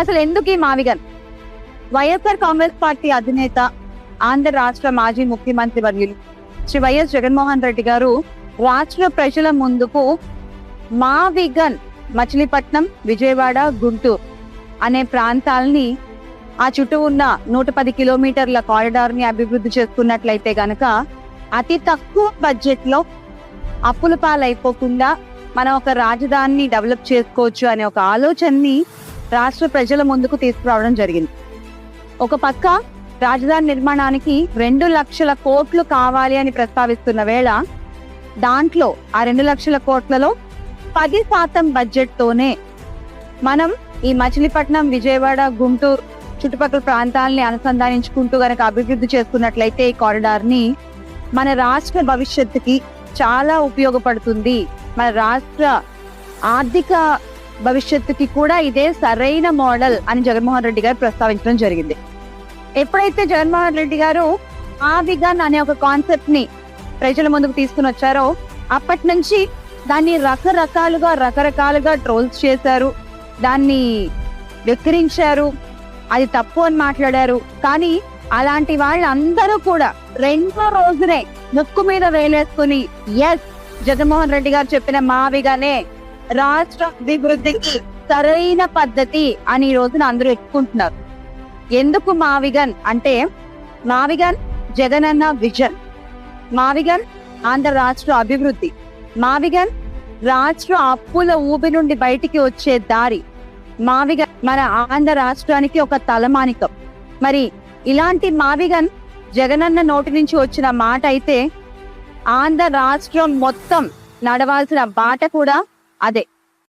అసలు ఎందుకు ఈ మావిగన్? వైఎస్ఆర్ కాంగ్రెస్ పార్టీ అధినేత, ఆంధ్ర రాష్ట్ర మాజీ ముఖ్యమంత్రి వర్యులు శ్రీ వైఎస్ జగన్మోహన్ రెడ్డి గారు రాష్ట్ర ప్రజల ముందుకు మావిగన్ మచిలీపట్నం, విజయవాడ, గుంటూరు అనే ప్రాంతాలని, ఆ చుట్టూ ఉన్న 110 కిలోమీటర్ల కారిడార్ ని అభివృద్ధి చేసుకున్నట్లయితే గనక అతి తక్కువ బడ్జెట్ లో అప్పుల పాలైపోకుండా మనం ఒక రాజధానిని డెవలప్ చేసుకోవచ్చు అనే ఒక ఆలోచనని రాష్ట్ర ప్రజల ముందుకు తీసుకురావడం జరిగింది. ఒక పక్క రాజధాని నిర్మాణానికి 2 లక్షల కోట్లు కావాలి అని ప్రస్తావిస్తున్న వేళ, దాంట్లో ఆ 2 లక్షల కోట్లలో 10% బడ్జెట్ తోనే మనం ఈ మచిలీపట్నం, విజయవాడ, గుంటూరు చుట్టుపక్కల ప్రాంతాలని అనుసంధానించుకుంటూ గనక అభివృద్ధి చేసుకున్నట్లయితే ఈ కారిడార్ ని మన రాష్ట్ర భవిష్యత్తుకి చాలా ఉపయోగపడుతుంది. మన రాష్ట్ర ఆర్థిక భవిష్యత్తుకి కూడా ఇదే సరైన మోడల్ అని జగన్మోహన్ రెడ్డి గారు ప్రస్తావించడం జరిగింది. ఎప్పుడైతే జగన్మోహన్ రెడ్డి గారు మావిగన్ అనే ఒక కాన్సెప్ట్ ని ప్రజల ముందుకు తీసుకుని వచ్చారో, అప్పటి నుంచి దాన్ని రకరకాలుగా ట్రోల్స్ చేశారు, దాన్ని వెక్కిరించారు, అది తప్పు అని మాట్లాడారు. కానీ అలాంటి వాళ్ళందరూ కూడా 2వ రోజునే ముక్కు మీద వేలేసుకుని ఎస్, జగన్మోహన్ రెడ్డి గారు చెప్పిన మావిగనే రాష్ట్ర అభివృద్ధికి సరైన పద్ధతి అని ఈ రోజున అందరూ ఎక్కుంటున్నారు. ఎందుకు మావిగన్ అంటే, మావిగన్ జగనన్న విజన్, మావిగన్ ఆంధ్ర రాష్ట్ర అభివృద్ధి, మావిగన్ రాష్ట్ర అప్పుల ఊబి నుండి బయటికి వచ్చే దారి, మావిగన్ మన ఆంధ్ర రాష్ట్రానికి ఒక తలమానికం. మరి ఇలాంటి మావిగన్ జగనన్న నోటి నుంచి వచ్చిన మాట అయితే ఆంధ్ర రాష్ట్రం మొత్తం నడవాల్సిన బాట కూడా అదే.